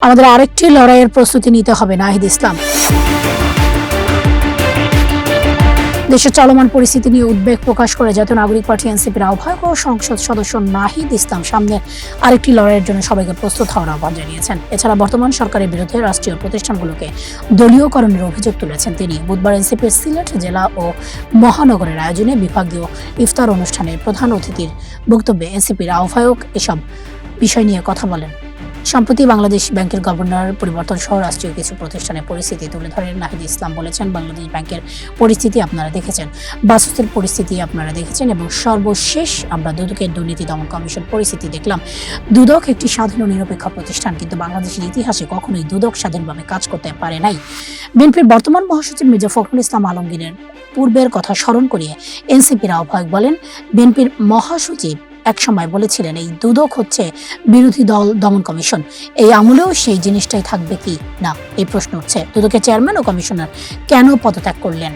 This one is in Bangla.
আমাদের আরেকটি লড়াইয়ের প্রস্তুতি নিতে হবে, নাহিদ ইসলাম। দেশের চলমান পরিস্থিতি নিয়ে উদ্বেগ প্রকাশ করে জাতীয় নাগরিক পার্টি এনসিপির আহ্বায়ক ও সংসদ সদস্য নাহিদ ইসলাম সামনে আরেকটি লড়াইয়ের জন্য সবাইকে প্রস্তুত হওয়ার আহ্বান জানিয়েছেন। এছাড়া বর্তমান সরকারের বিরুদ্ধে রাষ্ট্রীয় প্রতিষ্ঠানগুলোকে দলীয়করণের অভিযোগ তুলেছেন তিনি। বুধবার এনসিপির সিলেট জেলা ও মহানগরের আয়োজনে বিভাগীয় ইফতার অনুষ্ঠানে প্রধান অতিথির বক্তব্যে এনসিপির আহ্বায়ক এসব বিষয় নিয়ে কথা বলেন। সম্প্রতি বাংলাদেশ ব্যাংকের গভর্নর পরিবর্তন সহ রাষ্ট্রীয় কিছু প্রতিষ্ঠানের পরিস্থিতি তুলে ধরেন নাহিদ ইসলাম। বলেছেন, বাংলাদেশ ব্যাংকের পরিস্থিতি আপনারা দেখেছেন, বাসস্তের পরিস্থিতি আপনারা দেখেছেন এবং সর্বশেষ আমরা দুদকের দুর্নীতি দমন কমিশন পরিস্থিতি দেখলাম। দুদক একটি স্বাধীন ও নিরপেক্ষ প্রতিষ্ঠান, কিন্তু বাংলাদেশের ইতিহাসে কখনোই দুদক স্বাধীনভাবে কাজ করতে পারে নাই। বিএনপির বর্তমান মহাসচিব মির্জা ফখরুল ইসলাম আলমগীরের পূর্বের কথা স্মরণ করিয়ে এনসিপির আহ্বায়ক বলেন, বিএনপির মহাসচিব একসময় বলেছিলেন এই দুদক হচ্ছে বিরোধী দল দমন কমিশন। এই আমলেও সেই জিনিসটাই থাকবে কি না এই প্রশ্ন উঠছে। দুদকের চেয়ারম্যান ও কমিশনার কেন পদত্যাগ করলেন?